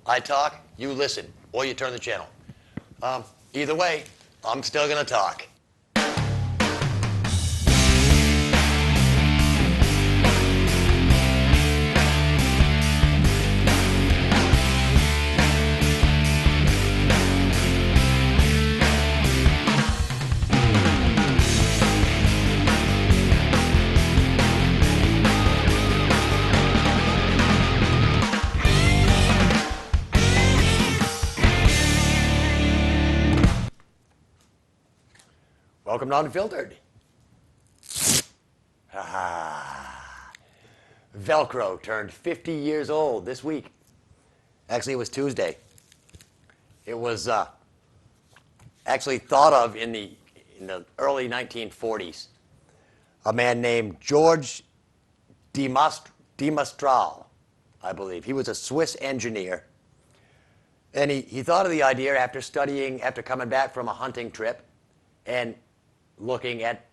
I talk, you listen, or you turn the channel. Either way, I'm still going to talk. Welcome to Unfiltered. Velcro turned 50 years old this week. Actually, it was Tuesday. It was actually thought of in the early 1940s. A man named George de Mestral, I believe. He was a Swiss engineer. And he thought of the idea after coming back from a hunting trip and looking at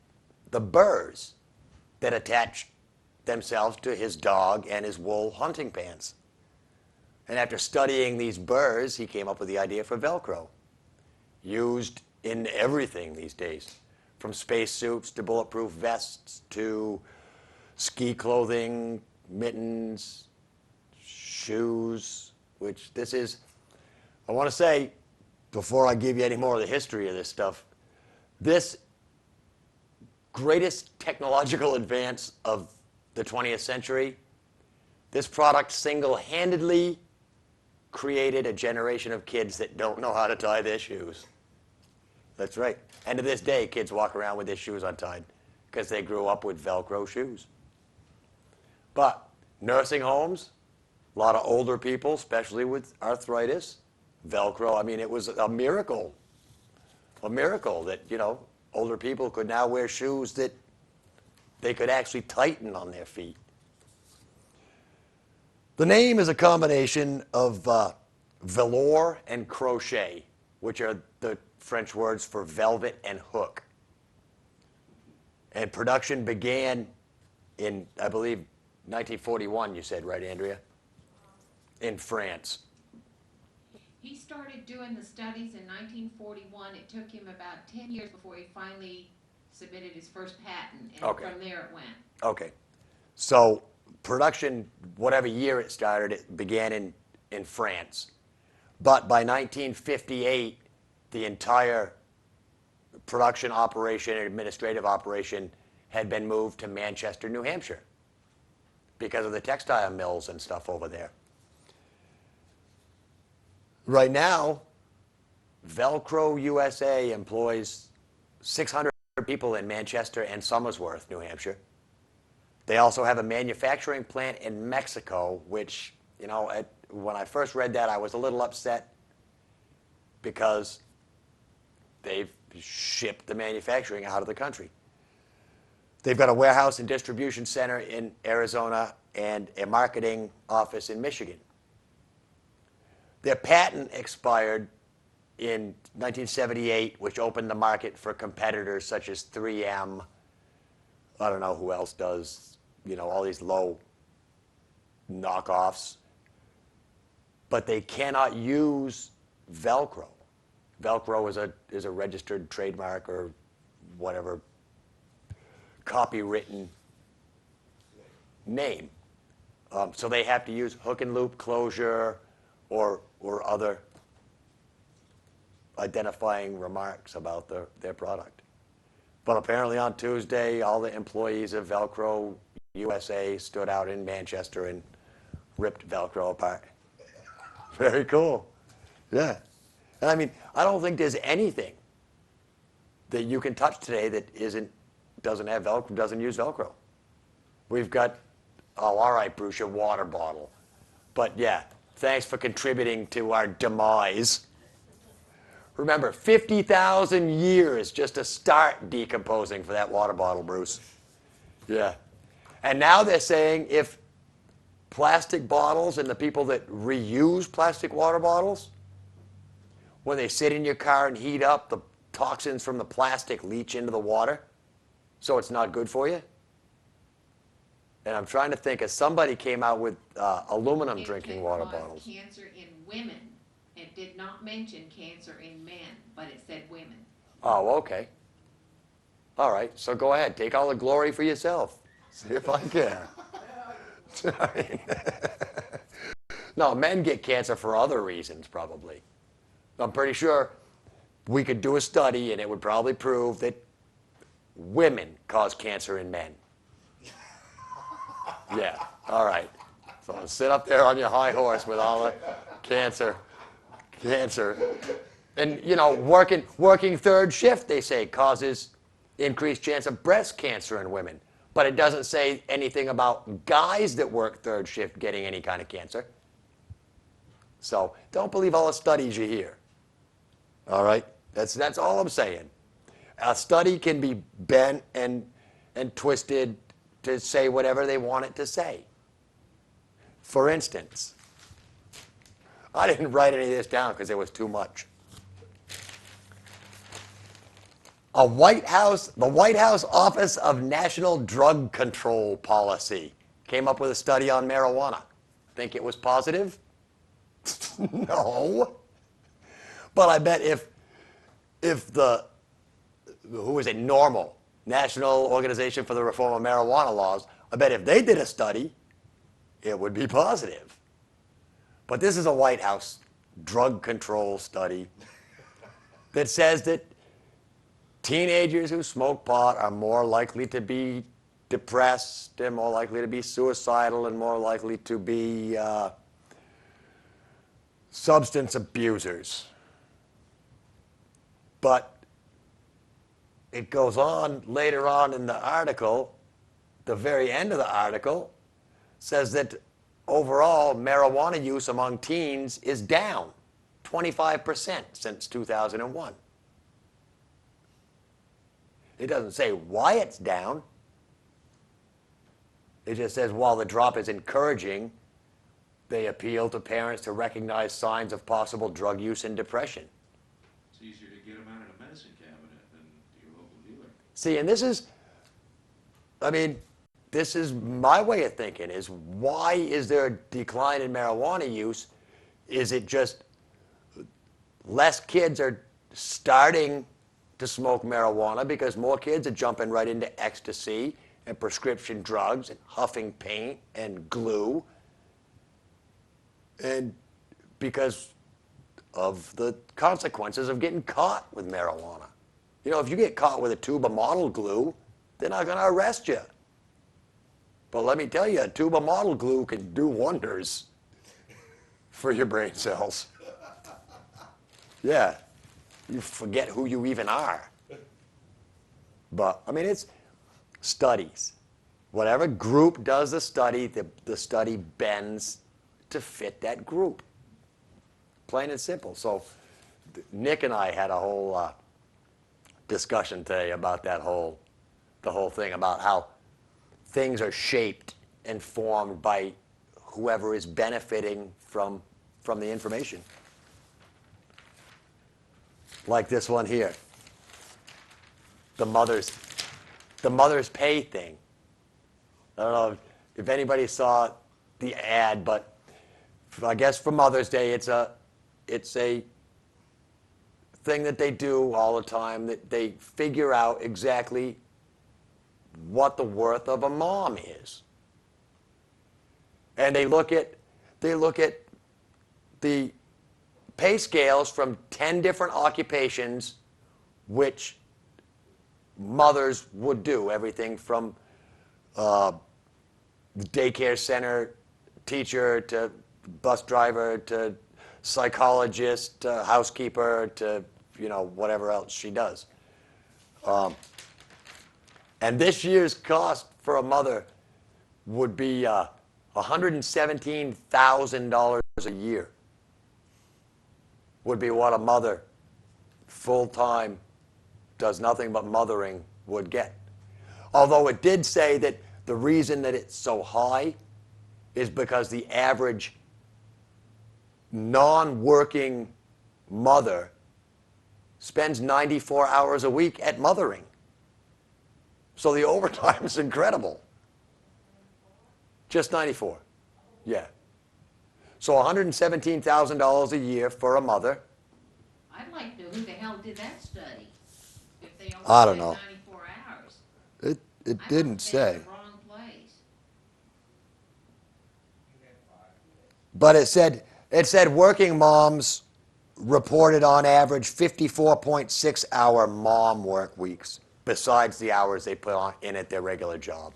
the burrs that attached themselves to his dog and his wool hunting pants. And after studying these burrs, he came up with the idea for Velcro, used in everything these days, from spacesuits to bulletproof vests to ski clothing, mittens, shoes, which this is, I want to say, before I give you any more of the history of this stuff, this greatest technological advance of the 20th century, this product single-handedly created a generation of kids that don't know how to tie their shoes. That's right. And to this day, kids walk around with their shoes untied because they grew up with Velcro shoes. But nursing homes, a lot of older people, especially with arthritis, Velcro, I mean, it was a miracle that, older people could now wear shoes that they could actually tighten on their feet. The name is a combination of velour and crochet, which are the French words for velvet and hook. And production began in, I believe, 1941, you said, right, Andrea? In France. He started doing the studies in 1941. It took him about 10 years before he finally submitted his first patent, and Okay. from there it went. Okay. So production, whatever year it started, it began in France. But by 1958, the entire production operation and administrative operation had been moved to Manchester, New Hampshire because of the textile mills and stuff over there. Right now, Velcro USA employs 600 people in Manchester and Somersworth, New Hampshire. They also have a manufacturing plant in Mexico, which, when I first read that, I was a little upset because they've shipped the manufacturing out of the country. They've got a warehouse and distribution center in Arizona and a marketing office in Michigan. Their patent expired in 1978, which opened the market for competitors such as 3M. I don't know who else does, all these low knockoffs. But they cannot use Velcro. Velcro is a registered trademark or whatever copywritten name. So they have to use hook and loop closure or other identifying remarks about their product. But apparently on Tuesday, all the employees of Velcro USA stood out in Manchester and ripped Velcro apart. Very cool. Yeah. And I mean, I don't think there's anything that you can touch today that doesn't have Velcro, doesn't use Velcro. We've got, all right, Bruce, your water bottle. But yeah, thanks for contributing to our demise. Remember, 50,000 years just to start decomposing for that water bottle, Bruce. Yeah. And now they're saying if plastic bottles and the people that reuse plastic water bottles, when they sit in your car and heat up, the toxins from the plastic leach into the water, so it's not good for you. And I'm trying to think, if somebody came out with aluminum It drinking can water cause bottles. cancer in women. It did not mention cancer in men, but it said women. Oh, okay. All right, so go ahead. Take all the glory for yourself. See if I can. No, men get cancer for other reasons, probably. I'm pretty sure we could do a study and it would probably prove that women cause cancer in men. Yeah, all right. So sit up there on your high horse with all the cancer. And, you know, working third shift, they say, causes increased chance of breast cancer in women. But it doesn't say anything about guys that work third shift getting any kind of cancer. So don't believe all the studies you hear. All right? That's all I'm saying. A study can be bent and twisted to say whatever they want it to say. For instance, I didn't write any of this down because it was too much. The White House Office of National Drug Control Policy came up with a study on marijuana. Think it was positive? No. But I bet if the, who is it, NORML, National Organization for the Reform of Marijuana Laws, I bet if they did a study, it would be positive. But this is a White House drug control study that says that teenagers who smoke pot are more likely to be depressed, and more likely to be suicidal, and more likely to be substance abusers. But it goes on later on in the article, the very end of the article, says that overall marijuana use among teens is down 25% since 2001. It doesn't say why it's down. It just says while the drop is encouraging, they appeal to parents to recognize signs of possible drug use and depression. It's easier to get them out of the medicine cabinet than your local dealer. See, and this is, I mean, this is my way of thinking, is why is there a decline in marijuana use? Is it just less kids are starting to smoke marijuana because more kids are jumping right into ecstasy and prescription drugs and huffing paint and glue, and because of the consequences of getting caught with marijuana. You know, if you get caught with a tube of model glue, they're not going to arrest you. But let me tell you, a tube of model glue can do wonders for your brain cells. Yeah, you forget who you even are. But, I mean, it's studies. Whatever group does the study, the study bends to fit that group. Plain and simple. So Nick and I had a whole discussion today about the whole thing about how things are shaped and formed by whoever is benefiting from the information. Like this one here, the mother's pay thing. I don't know if anybody saw the ad, but I guess for Mother's Day, it's a thing that they do all the time, that they figure out exactly what the worth of a mom is. And they look at the pay scales from 10 different occupations which mothers would do, everything from daycare center teacher to bus driver to psychologist to housekeeper to, you know, whatever else she does. And this year's cost for a mother would be $117,000 a year. Would be what a mother full-time does nothing but mothering would get. Although it did say that the reason that it's so high is because the average non-working mother spends 94 hours a week at mothering. So the overtime is incredible. Just 94. Yeah. So $117,000 a year for a mother. I'd like to know who the hell did that study, if they I only don't said know. 94 hours. It I didn't must have been say. in the wrong place. But it said working moms reported on average 54.6 hour mom work weeks, besides the hours they put on in at their regular job.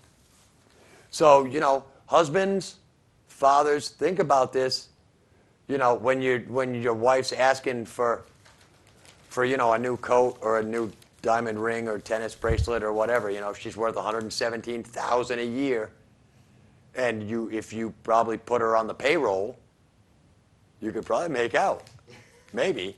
So, husbands, fathers, think about this. When your wife's asking for a new coat or a new diamond ring or tennis bracelet or whatever, she's worth $117,000 a year. And if you probably put her on the payroll, you could probably make out. Maybe.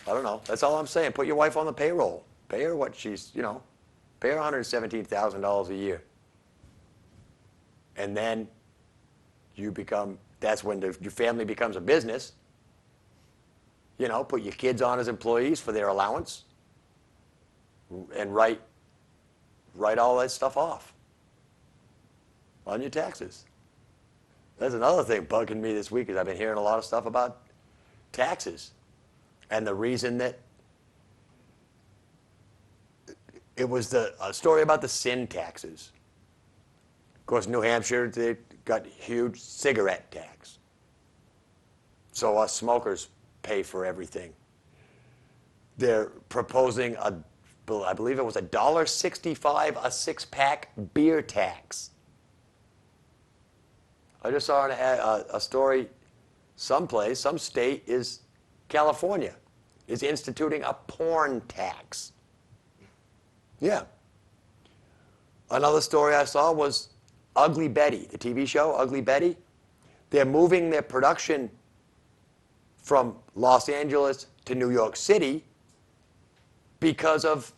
I don't know. That's all I'm saying. Put your wife on the payroll. Pay her what she's, pay her $117,000 a year. And then that's when your family becomes a business. Put your kids on as employees for their allowance and write all that stuff off on your taxes. That's another thing bugging me this week is I've been hearing a lot of stuff about taxes. And the reason that it was a story about the sin taxes. Of course, New Hampshire, they got huge cigarette tax. So us smokers pay for everything. They're proposing I believe it was $1.65 a six-pack beer tax. I just saw a story some state California is instituting a porn tax. Yeah. Another story I saw was Ugly Betty, the TV show, Ugly Betty. They're moving their production from Los Angeles to New York City because of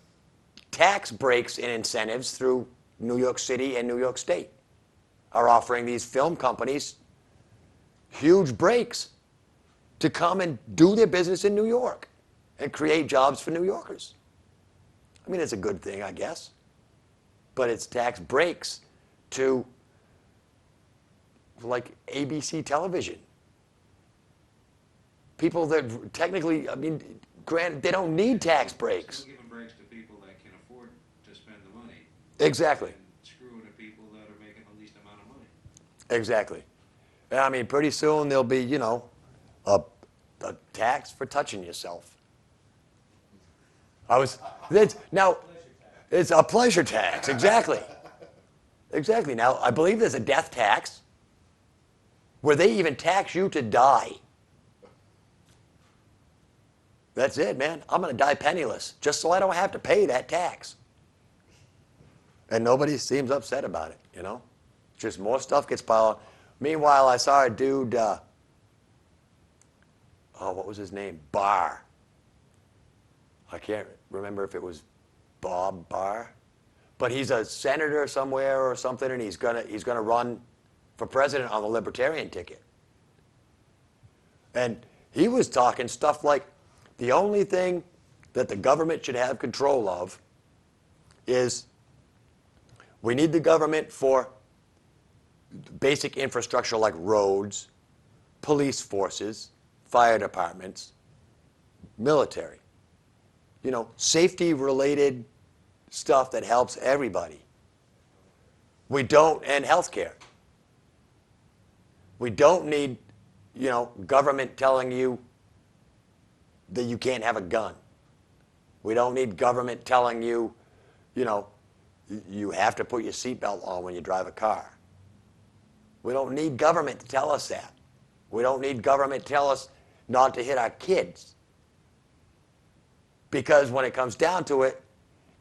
tax breaks and incentives through New York City and New York State are offering these film companies huge breaks to come and do their business in New York and create jobs for New Yorkers. I mean, it's a good thing, I guess. But it's tax breaks to, like, ABC television. People that technically, granted, they don't need tax breaks. Still giving breaks to people that can afford to spend the money. Exactly. And screwing the people that are making the least amount of money. Exactly. And pretty soon there'll be, a tax for touching yourself. Now, it's a pleasure tax, exactly. Exactly. Now, I believe there's a death tax where they even tax you to die. That's it, man. I'm going to die penniless just so I don't have to pay that tax. And nobody seems upset about it, Just more stuff gets piled on. Meanwhile, I saw a dude, what was his name? Barr. I can't remember if it was Bob Barr. But he's a senator somewhere or something, and he's gonna run for president on the Libertarian ticket. And he was talking stuff like the only thing that the government should have control of is we need the government for basic infrastructure like roads, police forces, fire departments, military. Safety-related stuff that helps everybody. And healthcare. We don't need, government telling you that you can't have a gun. We don't need government telling you, you have to put your seatbelt on when you drive a car. We don't need government to tell us that. We don't need government to tell us not to hit our kids. Because when it comes down to it,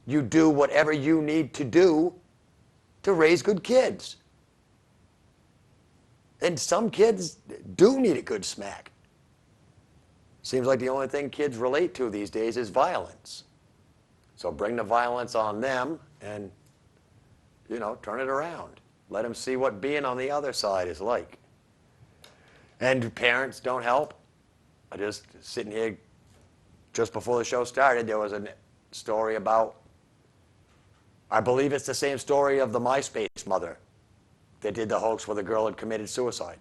you do whatever you need to do to raise good kids. And some kids do need a good smack. Seems like the only thing kids relate to these days is violence. So bring the violence on them and, turn it around. Let them see what being on the other side is like. And parents don't help. I just sitting here, just before the show started, there was a story about, I believe it's the same story of the MySpace mother they did the hoax where the girl had committed suicide.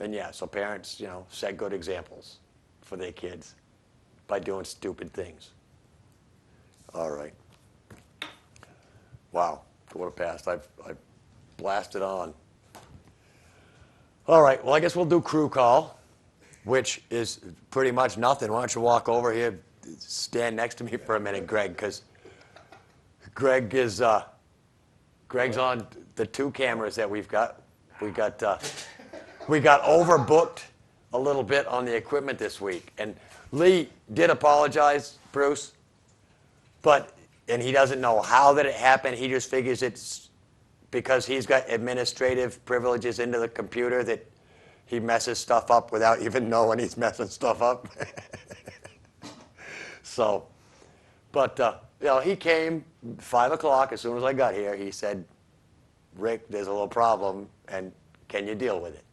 And yeah, so parents, set good examples for their kids by doing stupid things. All right. Wow, quarter past. I've blasted on. All right, well, I guess we'll do crew call, which is pretty much nothing. Why don't you walk over here, stand next to me for a minute, Greg, because Greg's on the 2 cameras that we've got. We got overbooked a little bit on the equipment this week. And Lee did apologize, Bruce, and he doesn't know how that it happened. He just figures it's because he's got administrative privileges into the computer that he messes stuff up without even knowing he's messing stuff up. So, but he came 5 o'clock as soon as I got here. He said, Rick, there's a little problem, and can you deal with it?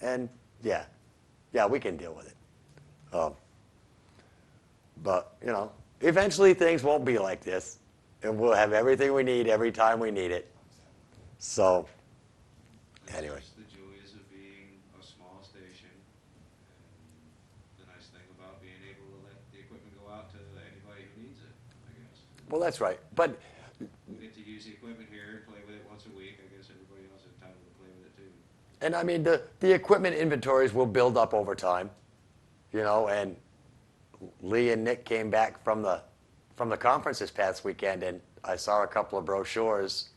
And yeah, we can deal with it. But, eventually things won't be like this, and we'll have everything we need every time we need it. So, anyway. That's the joys of being a small station, and the nice thing about being able to let the equipment go out to anybody who needs it, I guess. Well, that's right. But We get to use the equipment here and play with it once a week. I guess everybody else is entitled to play with it too. And I mean, the equipment inventories will build up over time, and Lee and Nick came back from the conference this past weekend, and I saw a couple of brochures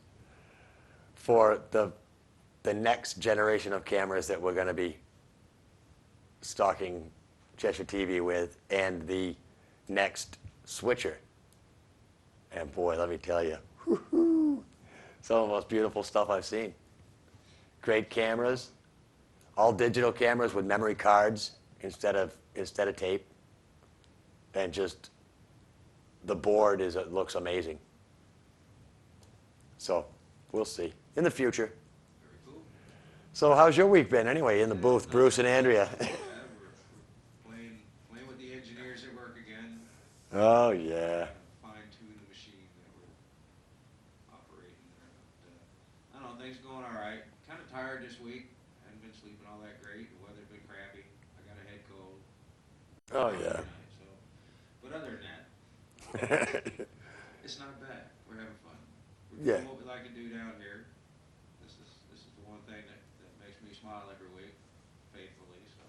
for the next generation of cameras that we're going to be stocking Cheshire TV with, and the next switcher. And boy, let me tell you, some of the most beautiful stuff I've seen. Great cameras, all digital cameras with memory cards instead of tape, and just the board looks amazing. So we'll see in the future. Very cool. So how's your week been anyway in the booth, Bruce and Andrea? Yeah, we're playing with the engineers at work again. Oh yeah. Fine-tune the machine that we're operating there. But, I don't know, things are going all right. Kind of tired this week. Haven't been sleeping all that great. The weather's been crappy. I got a head cold. Oh yeah. So, but other than that, it's not bad. We're having fun. We're Yeah. doing what we like to do down here. This is the one thing that makes me smile every week, faithfully. So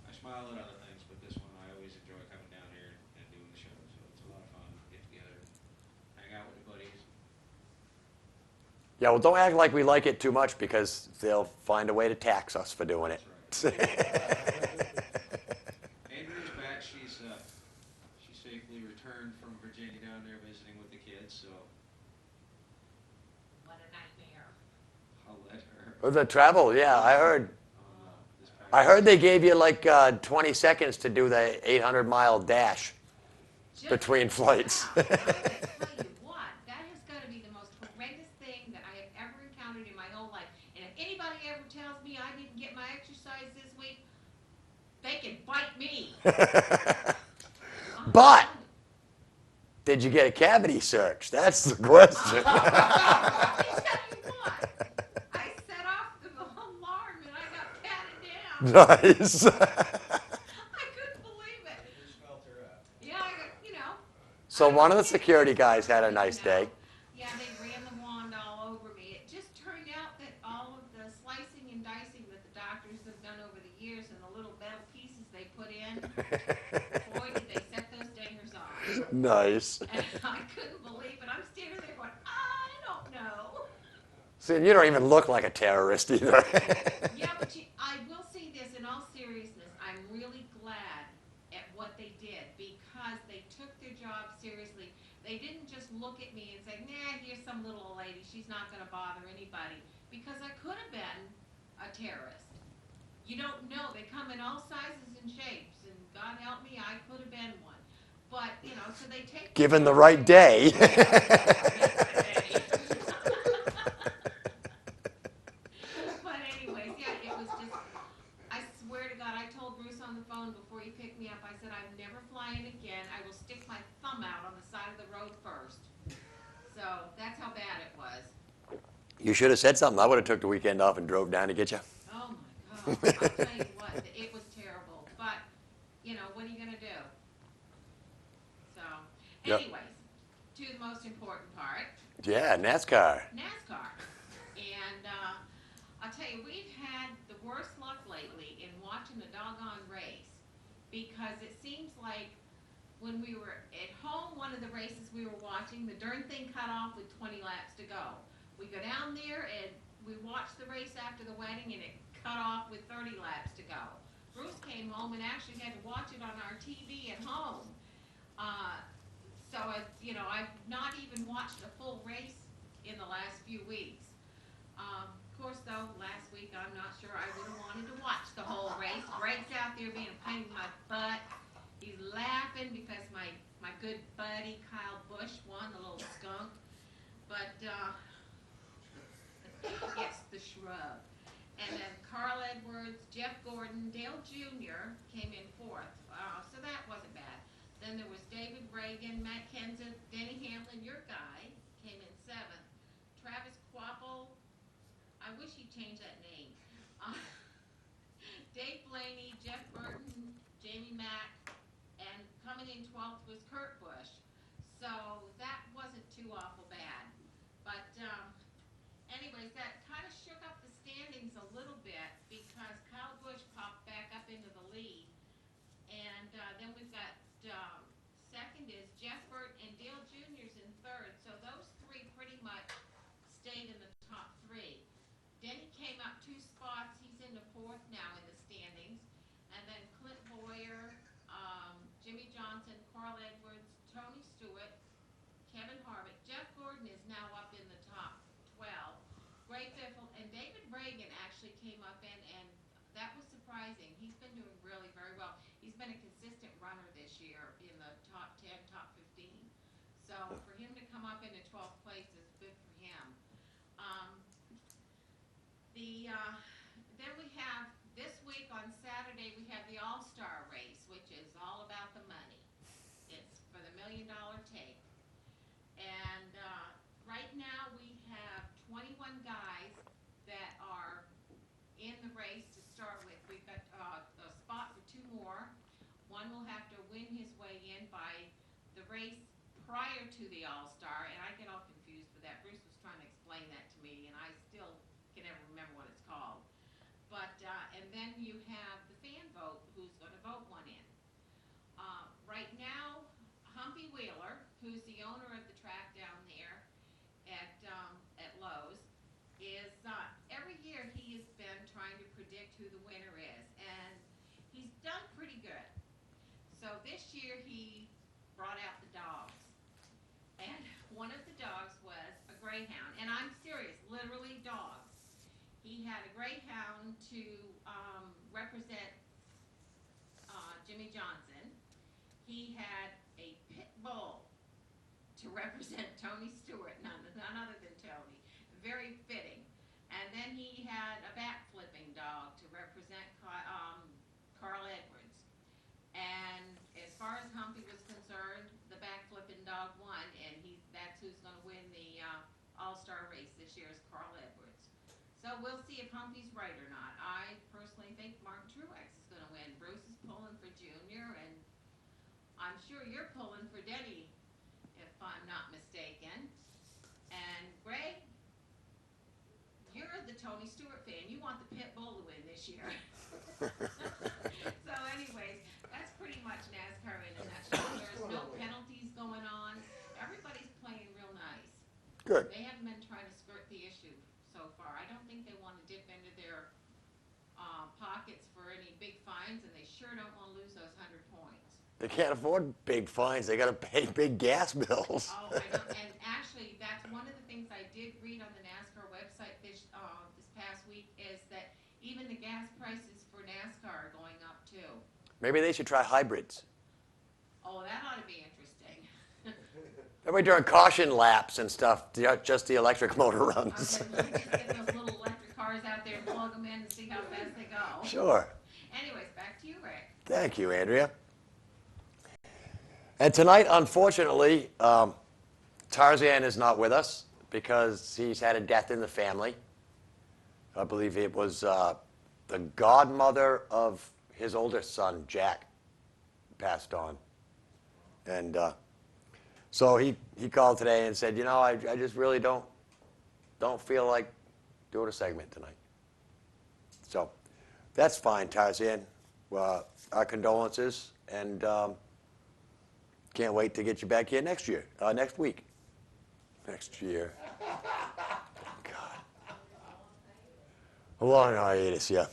I smile at other things, but this one I always enjoy coming down here and doing the show. So it's a lot of fun. Get together, hang out with the buddies. Yeah, well, don't act like we like it too much because they'll find a way to tax us for doing it. That's right. Andrea's back. She's safely returned from Virginia down there visiting with the kids. So What a nightmare. I'll let her. The travel, yeah, I heard. This I heard they gave you like 20 seconds to do the 800-mile dash Just between flights. I will tell you what, that has got to be the most horrendous thing that I have ever encountered in my whole life. And if anybody ever tells me I didn't get my exercise this week, they can bite me. But did you get a cavity search? That's the question. Let me tell you what, I set off the alarm and I got patted down. Nice. I couldn't believe it. just felt her up. Yeah, So one of the security guys had a nice day. Yeah, they ran the wand all over me. It just turned out that all of the slicing and dicing that the doctors have done over the years and the little metal pieces they put in, boy, did they set those dingers off. Nice. And I couldn't believe it. I'm standing there going, I don't know. See, you don't even look like a terrorist either. Yeah, but I will say this in all seriousness. I'm really glad at what they did because they took their job seriously. They didn't just look at me and say, nah, here's some little old lady. She's not going to bother anybody. Because I could have been a terrorist. You don't know. They come in all sizes and shapes. And God help me, I could have been one. But, so they take... Given the right day. But anyways, yeah, it was just, I swear to God, I told Bruce on the phone before he picked me up, I said, I'm never flying again. I will stick my thumb out on the side of the road first. So that's how bad it was. You should have said something. I would have took the weekend off and drove down to get you. Oh my God, I'll tell you what, it was terrible, but, you know, what are you gonna do? So, Yep. anyways, to the most important part, Yeah, NASCAR. NASCAR. And, I'll tell you, we've had the worst luck lately in watching the doggone race, because it seems like when we were at home, one of the races we were watching, the darn thing cut off with 20 laps to go. We go down there and we watched the race after the wedding and it cut off with 30 laps to go. Bruce came home and actually had to watch it on our TV at home. So, you know, I've not even watched a full race in the last few weeks. Of course, though, last week I'm not sure I would have wanted to watch the whole race. Greg's out there being a pain in my butt. He's laughing because my good buddy Kyle Busch won, the little skunk. But, yes, the shrub. And then Carl Edwards, Jeff Gordon, Dale Jr. came in fourth. So that wasn't bad. Then there was David Reagan, Matt Kenseth, Denny Hamlin, your guy, came in seventh. Travis Quapple, I wish he'd change that name. Dave Blaney, Jeff Burton, Jamie Mack, and coming in 12th was Kurt Busch. So that wasn't too awful bad. But anyways, that kind of shook up the standings a little bit because Kyle Busch popped back up into the lead. And then we've got second is Jeff Burton and Dale Jr.'s in third. So those three pretty much stayed in the top three. Denny came up 2 spots. He's in the fourth now in the standings. And then Clint Boyer, Jimmy Johnson, Carl Edwards, Tony Stewart, Kevin Harvick. Jeff Gordon is now up in the top 12. Gray Biffle and David Reagan actually came up in, and that was surprising. He's been doing really very well. He's been a consistent runner this year in the top 10, top 15. So for him to come up into 12th place is good for him. Then we have, this week on Saturday, we have the All-Star race, which is all about the money. It's for the $1 million take. And right now we have 21 guys that are in the race to start with. We've got a spot for 2 more. One will have to win his way in by the race prior to the All-Star, and I get all confused with that. Bruce was trying to explain that to me, and I still can never remember what it's called. But, and then you have the fan vote, who's going to vote one in. Right now, Humpy Wheeler, who's the owner of the track down there at Lowe's, is every year he has been trying to predict who the winner is, and he's done pretty good. So this year he brought out the dogs, and one of the dogs was a greyhound, and I'm serious, literally dogs. He had a greyhound to represent Jimmy Johnson. He had a pit bull to represent Tony Stewart, none other than Tony. Very fitting. And then he had a back-flipping dog to represent Carl Edwards. And as far as Humpy was concerned, the back-flipping dog won, and that's who's going to win the All-Star race this year is Carl Edwards. So we'll see if Humpy's right or not. I personally think Martin Truex is going to win. Bruce is pulling for Junior, and I'm sure you're pulling for Denny, if I'm not mistaken. And Greg, you're the Tony Stewart fan. You want the pit bull to win this year. So anyways, that's pretty much NASCAR in a nutshell. There's no penalties going on. Everybody's playing real nice. Good. They haven't been trying to skirt the issue so far. I don't think they want to dip into their pockets for any big fines, and they sure don't want to lose those 100 points. They can't afford big fines. They got to pay big gas bills. Oh, I know. And actually, that's one of the things I did read on the NASCAR website this past week is that even the gas prices for NASCAR are going up too. Maybe they should try hybrids. Oh, that ought to be interesting. Everybody during caution laps and stuff, just the electric motor runs. Okay, we just get those little electric cars out there and plug them in and see how fast they go. Sure. Anyways, back to you, Rick. Thank you, Andrea. And tonight, unfortunately, Tarzan is not with us. because he's had a death in the family. I believe it was the godmother of his older son, Jack, passed on. And so he called today and said, I just really don't feel like doing a segment tonight. So that's fine, Tarzan. Our condolences, and can't wait to get you back here next week. Next year. God. A long hiatus, yeah.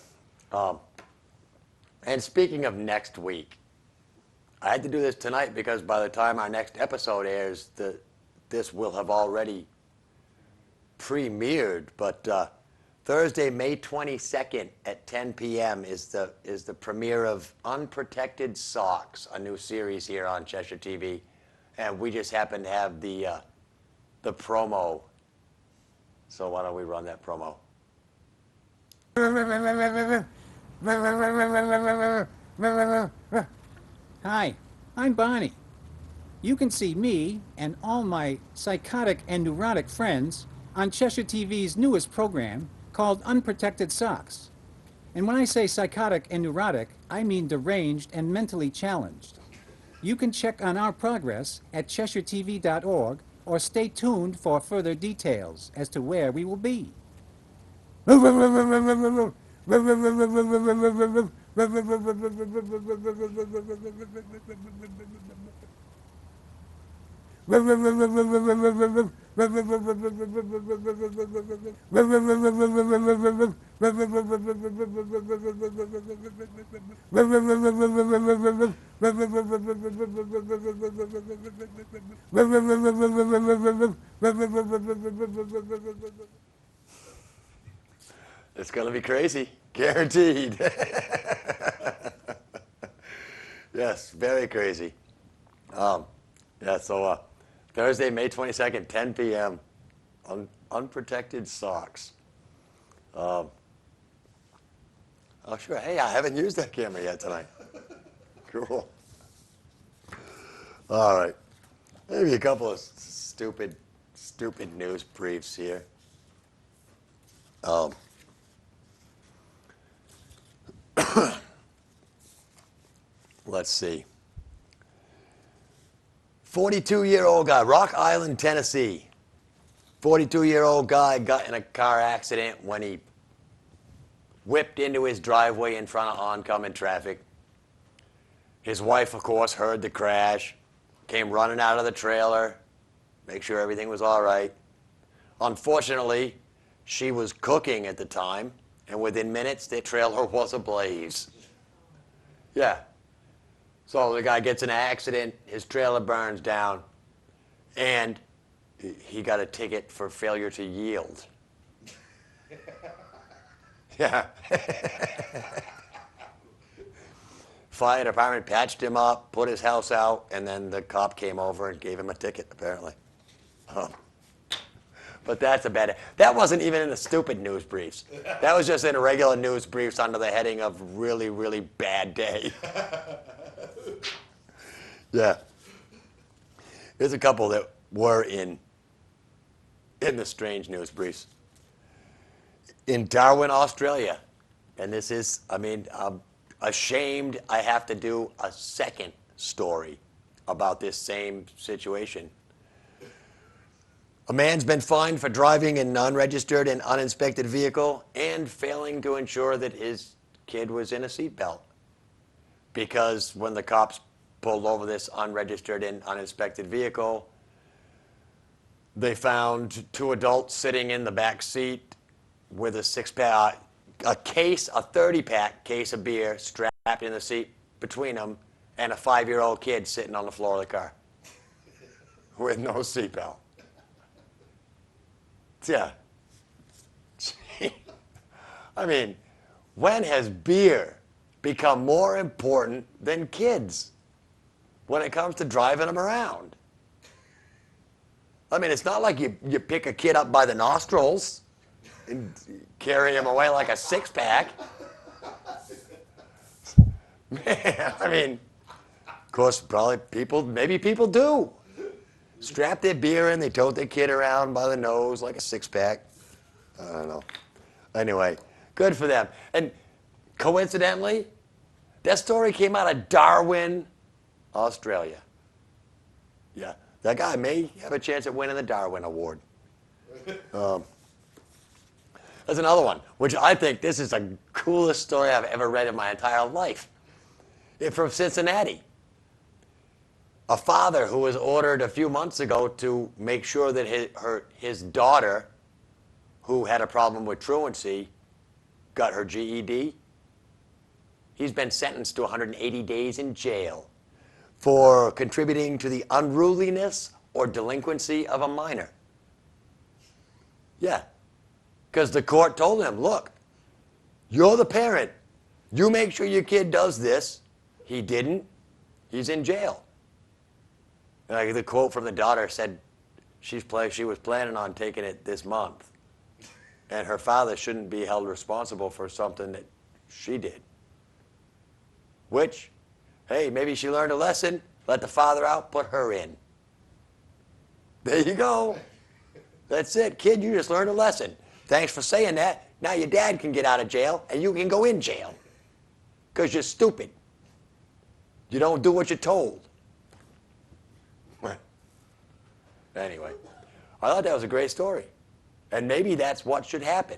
And speaking of next week, I had to do this tonight because by the time our next episode airs, this will have already premiered. But Thursday, May 22nd at 10 p.m. is the premiere of Unprotected Socks, a new series here on Cheshire TV, and we just happen to have the promo. So why don't we run that promo? Hi, I'm Bonnie. You can see me and all my psychotic and neurotic friends on Cheshire TV's newest program called Unprotected Socks. And when I say psychotic and neurotic, I mean deranged and mentally challenged. You can check on our progress at CheshireTV.org or stay tuned for further details as to where we will be. It's going to be crazy, guaranteed. Yes, very crazy. So Thursday, May 22nd, 10 p.m., Unprotected Socks. Oh, sure. Hey, I haven't used that camera yet tonight. Cool. All right. Maybe a couple of stupid news briefs here. Let's see. 42-year-old guy, Rock Island, Tennessee. 42-year-old guy got in a car accident when he whipped into his driveway in front of oncoming traffic. His wife, of course, heard the crash, came running out of the trailer, make sure everything was all right. Unfortunately, she was cooking at the time, and within minutes, the trailer was ablaze. Yeah. So the guy gets in an accident, his trailer burns down, and he got a ticket for failure to yield. Yeah. Fire department patched him up, put his house out, and then the cop came over and gave him a ticket, apparently. But that's a bad. That wasn't even in the stupid news briefs. That was just in regular news briefs under the heading of really, really bad day. Yeah. There's a couple that were in the strange news briefs. In Darwin, Australia, and this is, I'm ashamed I have to do a second story about this same situation. A man's been fined for driving an unregistered and uninspected vehicle and failing to ensure that his kid was in a seatbelt. Because when the cops pulled over this unregistered and uninspected vehicle, they found two adults sitting in the back seat with a 30-pack case of beer strapped in the seat between them, and a 5-year-old kid sitting on the floor of the car with no seatbelt. Yeah. When has beer become more important than kids when it comes to driving them around? It's not like you pick a kid up by the nostrils and carry him away like a six-pack. Man, of course, maybe people do. Strap their beer in, they tote their kid around by the nose like a six-pack. I don't know. Anyway, good for them. And coincidentally, that story came out of Darwin, Australia. Yeah, that guy may have a chance at winning the Darwin Award. There's another one, which I think this is the coolest story I've ever read in my entire life. It's from Cincinnati. A father who was ordered a few months ago to make sure that his daughter, who had a problem with truancy, got her GED. He's been sentenced to 180 days in jail for contributing to the unruliness or delinquency of a minor. Yeah, because the court told him, look, you're the parent. You make sure your kid does this. He didn't. He's in jail. And the quote from the daughter said she was planning on taking it this month. And her father shouldn't be held responsible for something that she did. Which, hey, maybe she learned a lesson. Let the father out, put her in. There you go. That's it. Kid, you just learned a lesson. Thanks for saying that. Now your dad can get out of jail and you can go in jail. Because you're stupid. You don't do what you're told. Anyway, I thought that was a great story. And maybe that's what should happen.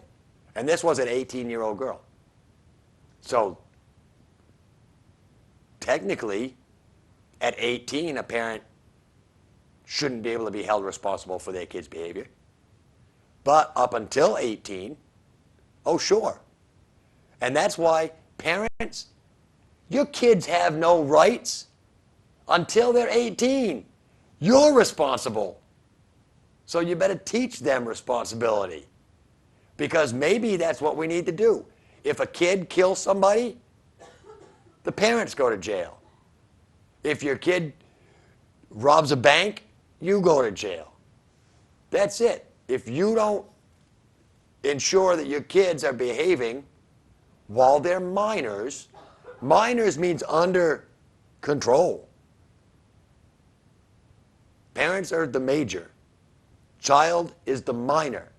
And this was an 18-year-old girl. So, technically, at 18, a parent shouldn't be able to be held responsible for their kid's behavior. But up until 18, oh, sure. And that's why parents, your kids have no rights until they're 18. You're responsible. So you better teach them responsibility. Because maybe that's what we need to do. If a kid kills somebody, the parents go to jail. If your kid robs a bank, you go to jail. That's it. If you don't ensure that your kids are behaving while they're minors, minors means under control. Parents are the major. Child is the minor.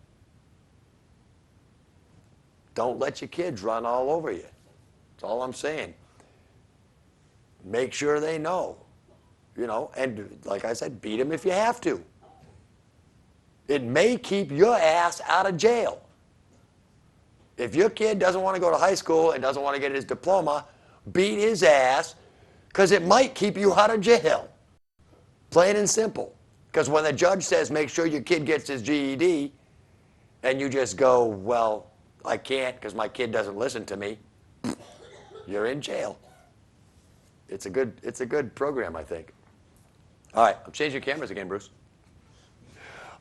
Don't let your kids run all over you. That's all I'm saying. Make sure they know. And like I said, beat them if you have to. It may keep your ass out of jail. If your kid doesn't want to go to high school and doesn't want to get his diploma, beat his ass, because it might keep you out of jail. Plain and simple. Because when the judge says, make sure your kid gets his GED, and you just go, well, I can't because my kid doesn't listen to me, you're in jail. It's a good program, I think. All right, I'm changing cameras again, Bruce.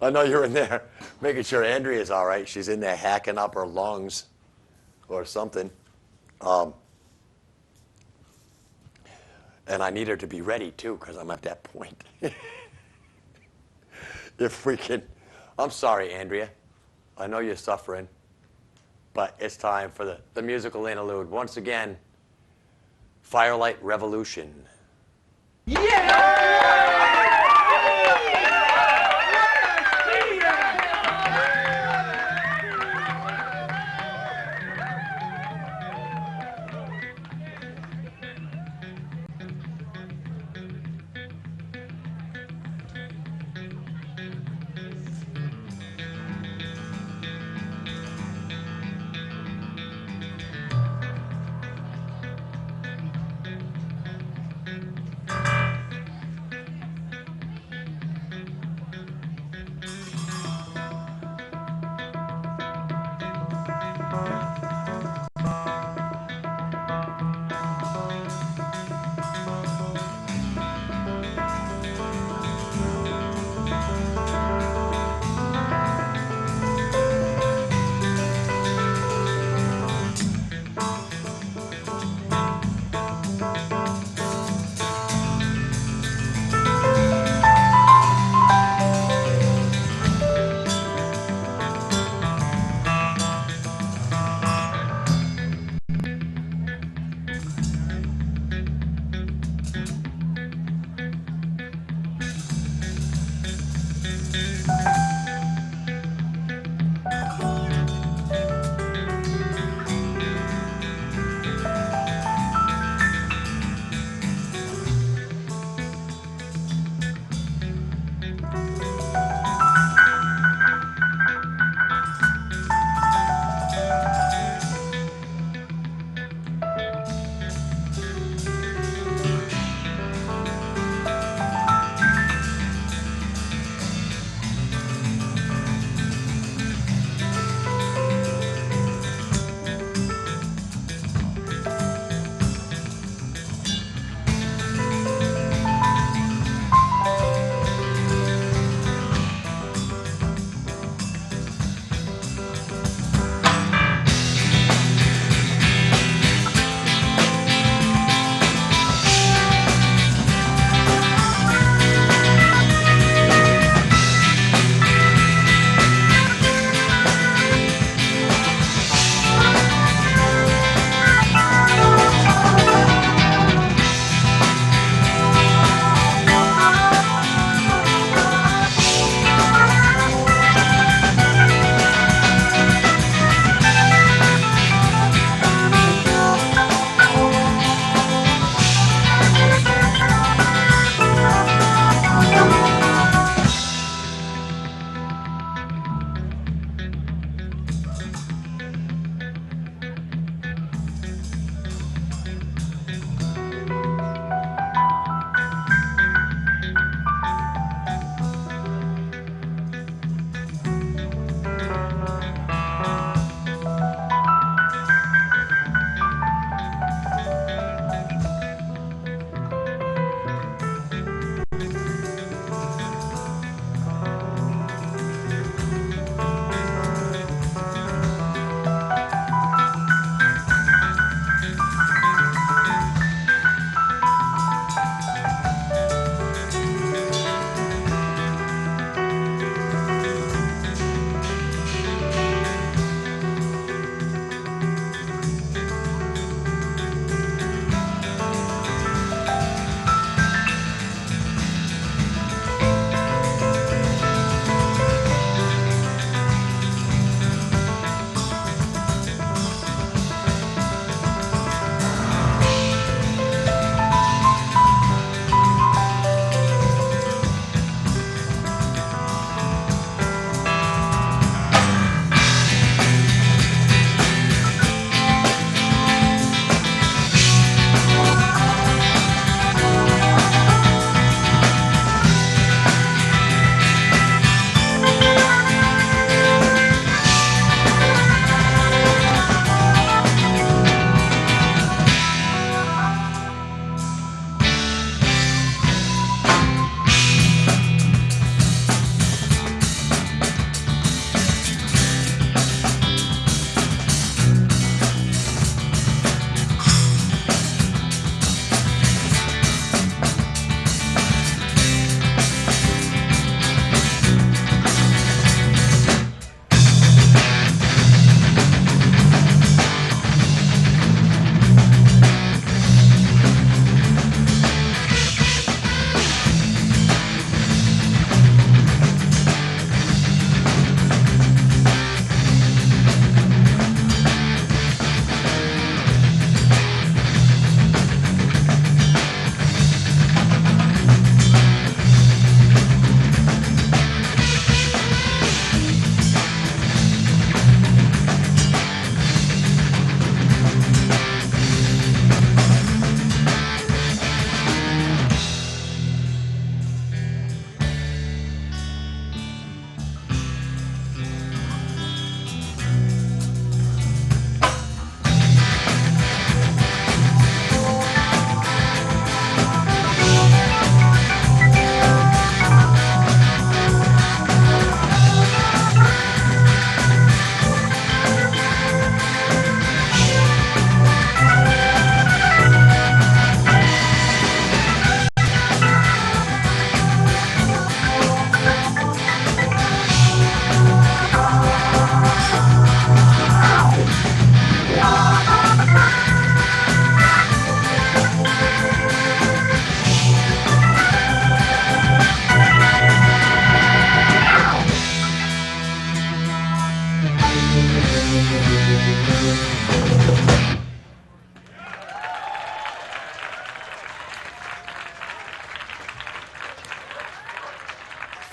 I know you're in there making sure Andrea's all right. She's in there hacking up her lungs or something. And I need her to be ready, too, because I'm at that point. If we can. I'm sorry, Andrea. I know you're suffering. But it's time for the musical interlude. Once again, Firelight Revolution.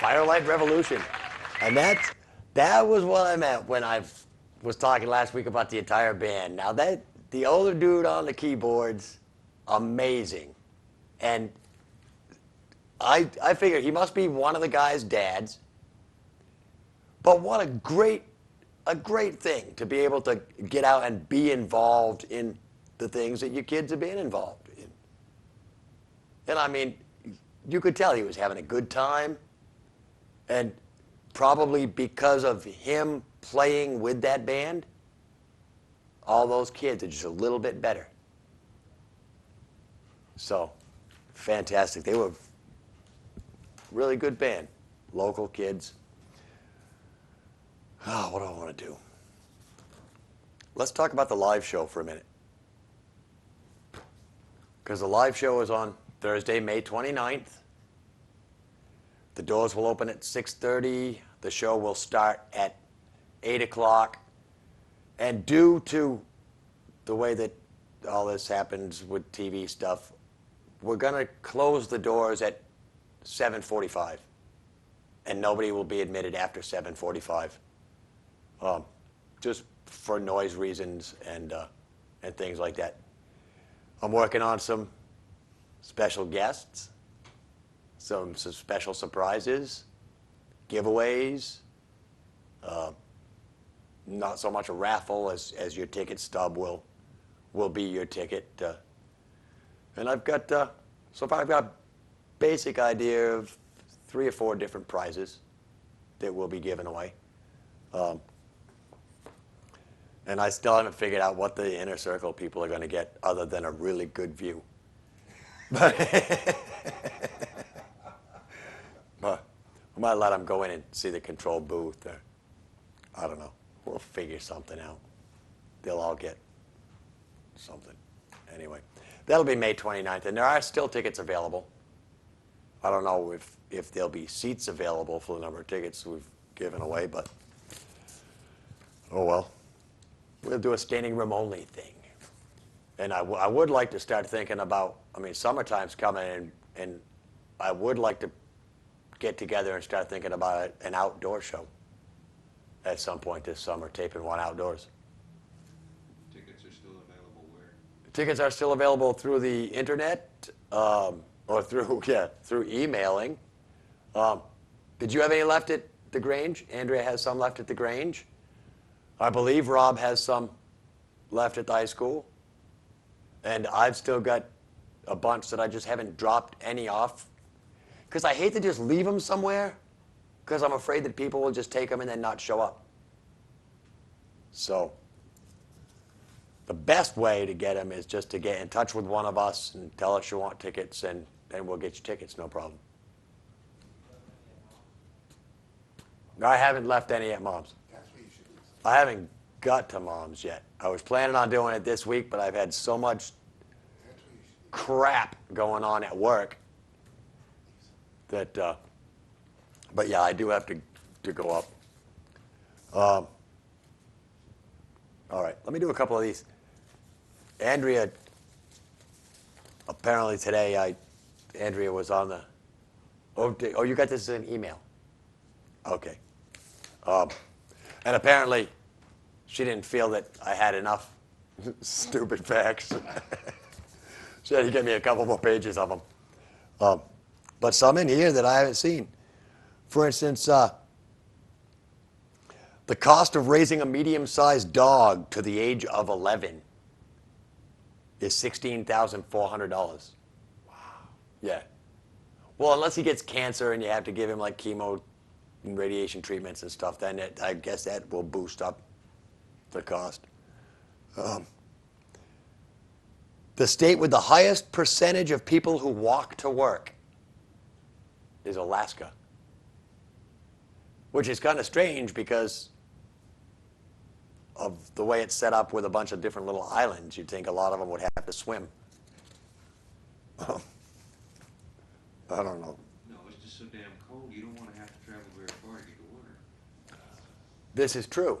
Fire Life Revolution. And that was what I meant when I was talking last week about the entire band. Now the older dude on the keyboards, amazing. And I figure he must be one of the guys' dads. But what a great thing to be able to get out and be involved in the things that your kids are being involved in. And I mean, you could tell he was having a good time. And probably because of him playing with that band, all those kids are just a little bit better. So, fantastic. They were really good band. Local kids. Oh, what do I want to do? Let's talk about the live show for a minute. Because the live show is on Thursday, May 29th. The doors will open at 6:30. The show will start at 8 o'clock. And due to the way that all this happens with TV stuff, we're going to close the doors at 7:45. And nobody will be admitted after 7:45. Just for noise reasons and things like that. I'm working on some special guests, some special surprises, giveaways, not so much a raffle as your ticket stub will be your ticket. And I've got, so far I've got a basic idea of 3 or 4 different prizes that will be given away. And I still haven't figured out what the inner circle people are going to get other than a really good view. But I might let them go in and see the control booth. Or, I don't know. We'll figure something out. They'll all get something. Anyway, that'll be May 29th. And there are still tickets available. I don't know if there'll be seats available for the number of tickets we've given away, but oh well. We'll do a standing room only thing. And I would like to start thinking about, I mean, summertime's coming, and I would like to get together and start thinking about an outdoor show at some point this summer, taping one outdoors. Tickets are still available where? Tickets are still available through the internet, or through emailing. Did you have any left at the Grange? Andrea has some left at the Grange. I believe Rob has some left at the high school. And I've still got a bunch that I just haven't dropped any off. Because I hate to just leave them somewhere, because I'm afraid that people will just take them and then not show up. So the best way to get them is just to get in touch with one of us and tell us you want tickets, and we'll get you tickets, no problem. I haven't left any at Mom's. I haven't got to Mom's yet. I was planning on doing it this week, but I've had so much crap going on at work that, but yeah, I do have to go up. All right, let me do a couple of these. Andrea, apparently today, Andrea was on the, oh, you got this in an email. Okay. And apparently, she didn't feel that I had enough stupid facts. She had to give me a couple more pages of them. But some in here that I haven't seen. For instance, the cost of raising a medium-sized dog to the age of 11 is $16,400. Wow. Yeah. Well, unless he gets cancer and you have to give him like chemo and radiation treatments and stuff, then I guess that will boost up the cost. The state with the highest percentage of people who walk to work is Alaska, which is kind of strange because of the way it's set up with a bunch of different little islands. You'd think a lot of them would have to swim. I don't know. No, it's just so damn cold. You don't want to have to travel very far to get to water. This is true.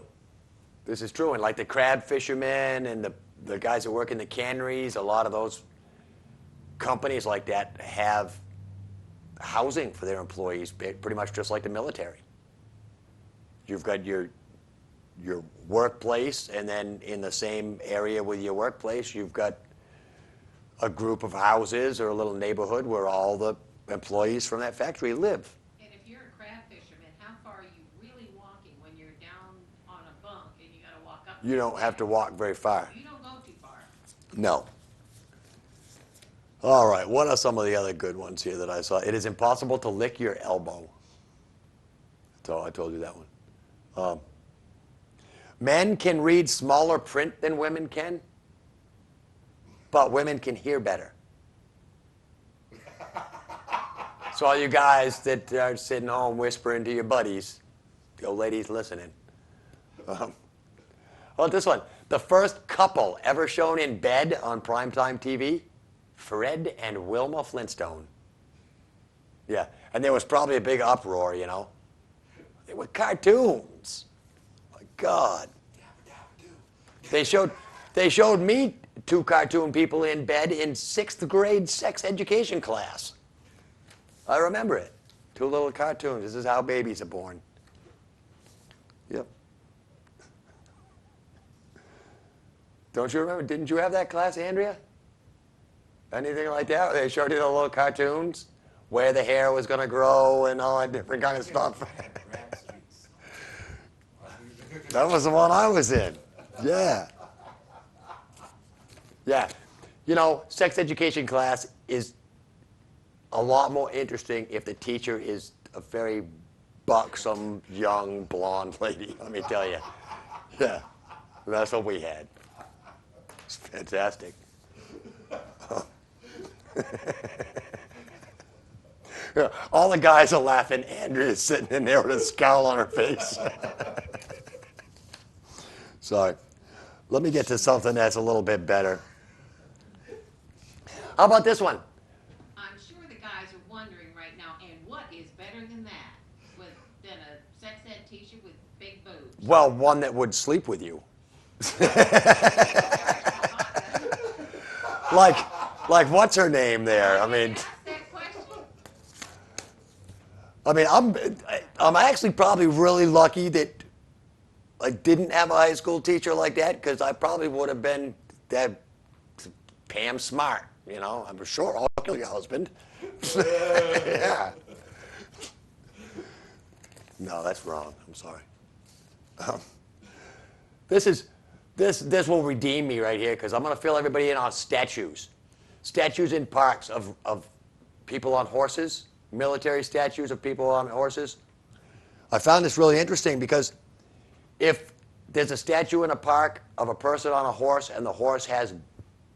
This is true. And like the crab fishermen and the guys that work in the canneries, a lot of those companies like that have housing for their employees, pretty much just like the military. You've got your workplace, and then in the same area with your workplace, you've got a group of houses or a little neighborhood where all the employees from that factory live. And if you're a crab fisherman, how far are you really walking when you're down on a bunk and you gotta walk up? You don't have to walk very far. You don't go too far. No. All right, what are some of the other good ones here that I saw? It is impossible to lick your elbow. So I told you that one. Men can read smaller print than women can, but women can hear better. So all you guys that are sitting home whispering to your buddies, the old ladies listening. Oh, this one. The first couple ever shown in bed on primetime TV, Fred and Wilma Flintstone. Yeah, and there was probably a big uproar, you know. They were cartoons. My God. They showed me two cartoon people in bed in 6th grade sex education class. I remember it. Two little cartoons. This is how babies are born. Yep. Don't you remember? Didn't you have that class, Andrea? Anything like that? They showed you the little cartoons where the hair was going to grow and all that different kind of stuff. That was the one I was in. Yeah. Yeah. You know, sex education class is a lot more interesting if the teacher is a very buxom, young, blonde lady, let me tell you. Yeah. That's what we had. It's fantastic. Yeah, all the guys are laughing. Andrea's sitting in there with a scowl on her face. Sorry. Let me get to something that's a little bit better. How about this one? I'm sure the guys are wondering right now, and what is better than that? Than a sex ed teacher with big boobs? Well, one that would sleep with you. Like what's her name there? I mean, Ask that question. I'm actually probably really lucky that I didn't have a high school teacher like that, because I probably would have been that Pam Smart, you know. I'm sure I'll kill your husband. Yeah. No, that's wrong. I'm sorry. This will redeem me right here, because I'm going to fill everybody in on statues. Statues in parks of people on horses, military statues of people on horses. I found this really interesting because if there's a statue in a park of a person on a horse and the horse has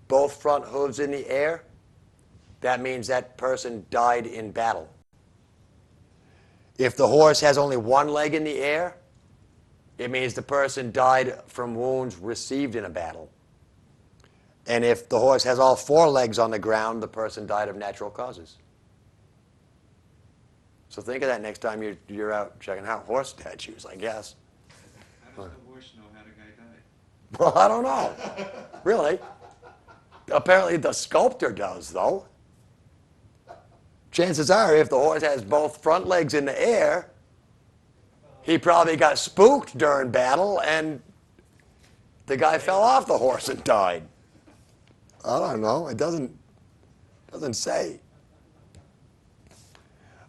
both front hooves in the air, that means that person died in battle. If the horse has only one leg in the air, it means the person died from wounds received in a battle. And if the horse has all four legs on the ground, the person died of natural causes. So think of that next time you're out checking out horse statues, I guess. How does the horse know how the guy died? Well, I don't know. Really. Apparently the sculptor does, though. Chances are, if the horse has both front legs in the air, he probably got spooked during battle and the guy fell off the horse and died. I don't know. It doesn't say.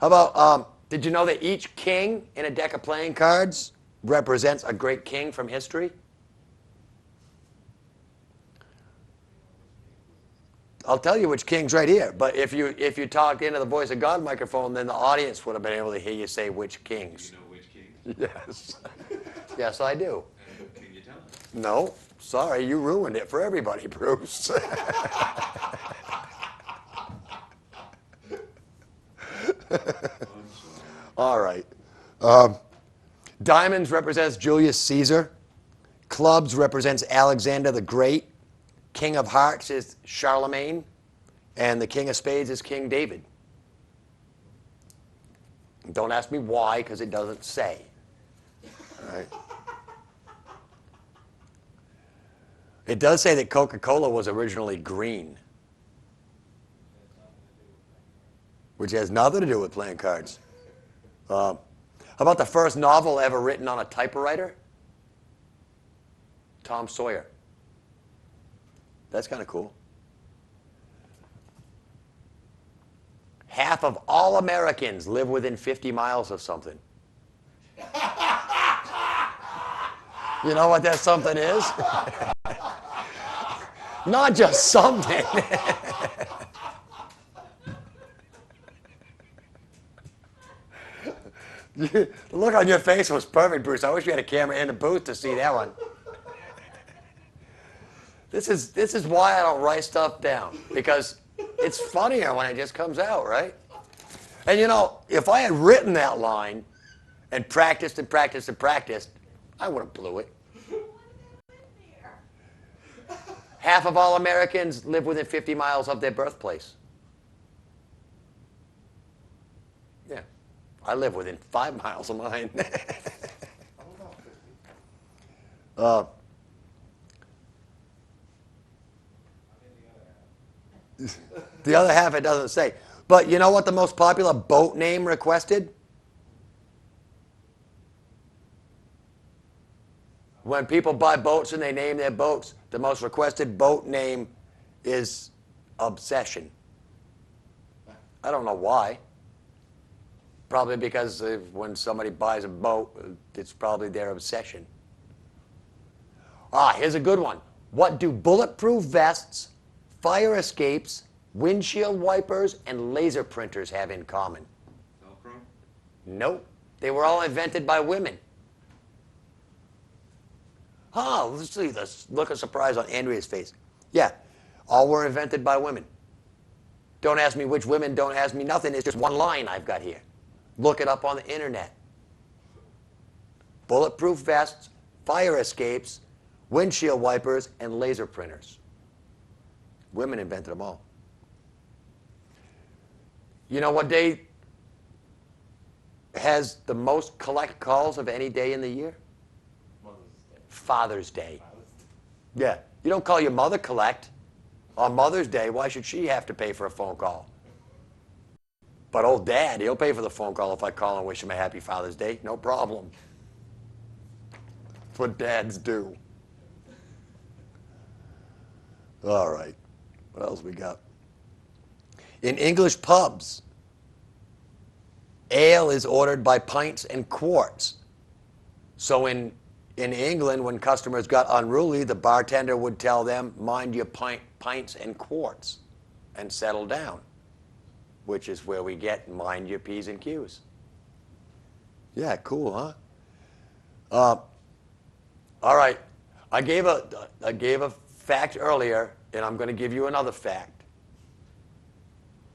How about, did you know that each king in a deck of playing cards represents a great king from history? I'll tell you which king's right here, but if you talk into the Voice of God microphone, then the audience would have been able to hear you say which kings. Do you know which king? Yes. Yes, I do. Can you tell us? No, sorry, you ruined it for everybody, Bruce. All right. Diamonds represents Julius Caesar. Clubs represents Alexander the Great. King of Hearts is Charlemagne. And the King of Spades is King David. Don't ask me why, because it doesn't say. All right. It does say that Coca-Cola was originally green. which has nothing to do with playing cards. How about the first novel ever written on a typewriter? Tom Sawyer. That's kind of cool. Half of all Americans live within 50 miles of something. You know what that something is? Not just something. The look on your face was perfect, Bruce. I wish we had a camera in the booth to see that one. This is why I don't write stuff down, because it's funnier when it just comes out, right? And you know, if I had written that line and practiced and practiced and practiced, I would have blew it. Half of all Americans live within 50 miles of their birthplace. Yeah. I live within 5 miles of mine. The other half it doesn't say. But you know what the most popular boat name requested? When people buy boats and they name their boats, the most requested boat name is Obsession. I don't know why. Probably because when somebody buys a boat, it's probably their obsession. Here's a good one. What do bulletproof vests, fire escapes, windshield wipers, and laser printers have in common? Velcro? Nope. They were all invented by women. Let's see this look of surprise on Andrea's face. Yeah, all were invented by women. Don't ask me which women, don't ask me nothing. It's just one line I've got here. Look it up on the internet. Bulletproof vests, fire escapes, windshield wipers, and laser printers. Women invented them all. You know what day has the most collect calls of any day in the year? Father's Day. Yeah. You don't call your mother collect. On Mother's Day, why should she have to pay for a phone call? But old Dad, he'll pay for the phone call if I call and wish him a happy Father's Day. No problem. That's what dads do. All right. What else we got? In English pubs, ale is ordered by pints and quarts. So in England, when customers got unruly, the bartender would tell them, mind your pints and quarts, and settle down, which is where we get mind your P's and Q's. Yeah, cool, huh? All right, I gave a fact earlier, and I'm going to give you another fact.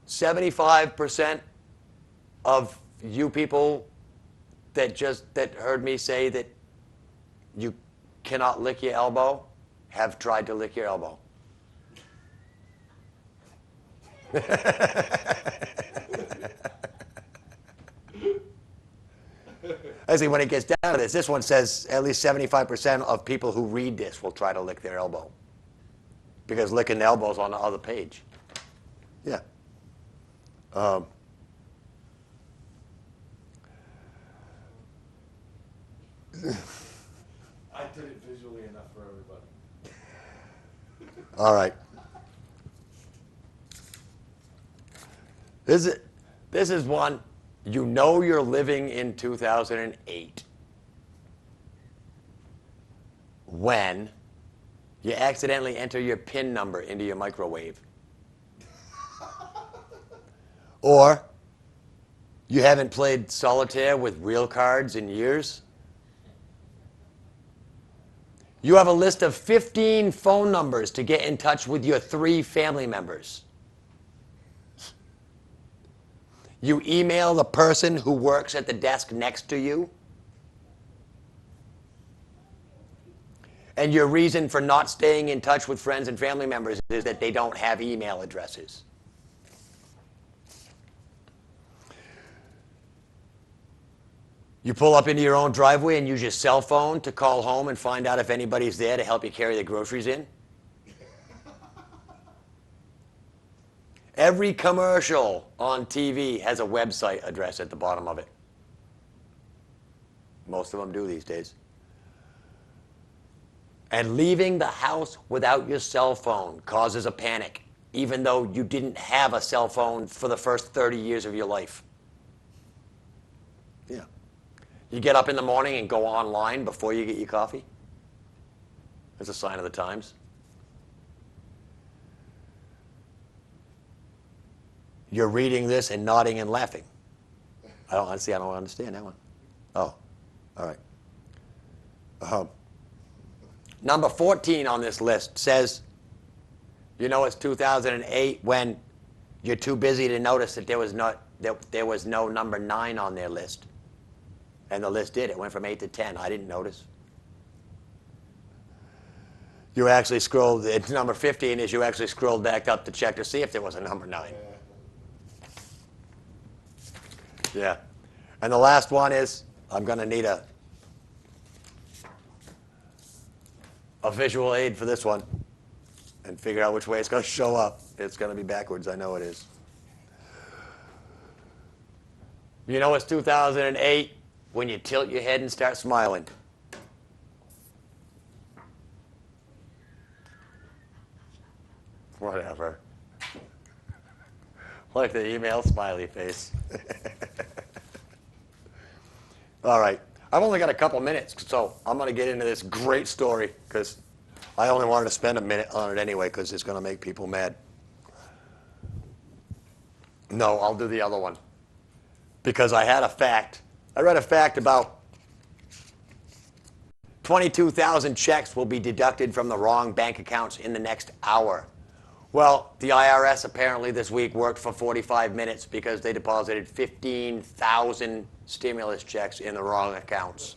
75% of you people that heard me say that you cannot lick your elbow have tried to lick your elbow. I see when it gets down to this one says at least 75% of people who read this will try to lick their elbow. Because licking the elbow is on the other page. Yeah. I did it visually enough for everybody. All right. This is one, you know you're living in 2008 when you accidentally enter your PIN number into your microwave. Or you haven't played solitaire with real cards in years. You have a list of 15 phone numbers to get in touch with your 3 family members. You email the person who works at the desk next to you. And your reason for not staying in touch with friends and family members is that they don't have email addresses. You pull up into your own driveway and use your cell phone to call home and find out if anybody's there to help you carry the groceries in. Every commercial on TV has a website address at the bottom of it. Most of them do these days. And leaving the house without your cell phone causes a panic, even though you didn't have a cell phone for the first 30 years of your life. Yeah. You get up in the morning and go online before you get your coffee. That's a sign of the times. You're reading this and nodding and laughing. I don't understand that one. Oh, all right. Number 14 on this list says, you know it's 2008 when you're too busy to notice that there was no number 9 on their list. And the list did. It went from 8 to 10. I didn't notice. You actually scrolled, number 15 is you actually scrolled back up to check to see if there was a number 9. Yeah. And the last one is, I'm going to need a visual aid for this one and figure out which way it's going to show up. It's going to be backwards. I know it is. You know it's 2008 when you tilt your head and start smiling. Whatever. Like the email smiley face. All right. I've only got a couple minutes, so I'm going to get into this great story because I only wanted to spend a minute on it anyway because it's going to make people mad. No, I'll do the other one because I had a fact. I read a fact about 22,000 checks will be deducted from the wrong bank accounts in the next hour. Well, the IRS apparently this week worked for 45 minutes because they deposited 15,000 stimulus checks in the wrong accounts.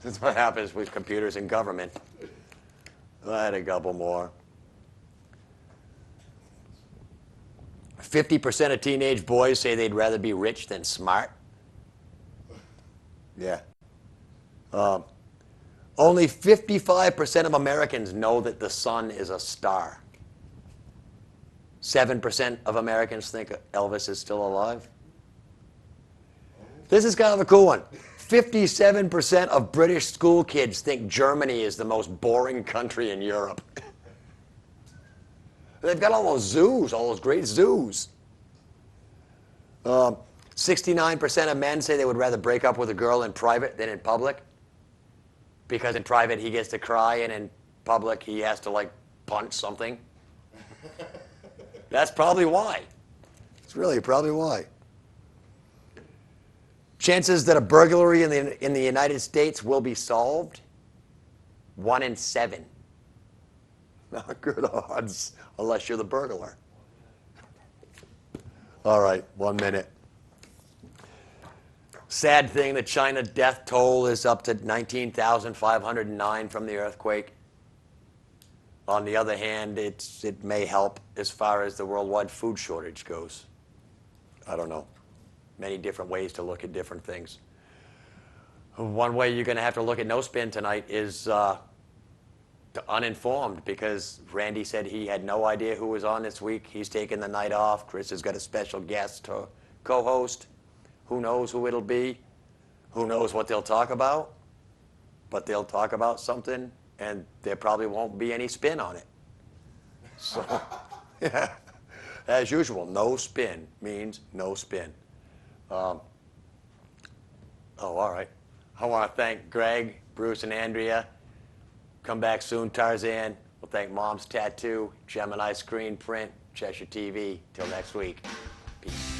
That's what happens with computers in government. I had a couple more. 50% of teenage boys say they'd rather be rich than smart. Yeah. Only 55% of Americans know that the sun is a star. 7% of Americans think Elvis is still alive. This is kind of a cool one. 57% of British school kids think Germany is the most boring country in Europe. They've got all those zoos, all those great zoos. 69% of men say they would rather break up with a girl in private than in public. Because in private he gets to cry and in public he has to like punch something. That's probably why. It's really probably why. Chances that a burglary in the United States will be solved? 1 in 7. Not good odds, unless you're the burglar. All right, 1 minute. Sad thing, the China death toll is up to 19,509 from the earthquake. On the other hand, it may help as far as the worldwide food shortage goes. I don't know. Many different ways to look at different things. One way you're going to have to look at No Spin tonight is to uninformed, because Randy said he had no idea who was on this week. He's taking the night off. Chris has got a special guest to co-host. Who knows who it'll be? Who knows what they'll talk about? But they'll talk about something, and there probably won't be any spin on it. So, yeah, as usual, no spin means no spin. All right. I want to thank Greg, Bruce, and Andrea. Come back soon, Tarzan. We'll thank Mom's Tattoo, Gemini Screen Print, Cheshire TV. Till next week. Peace.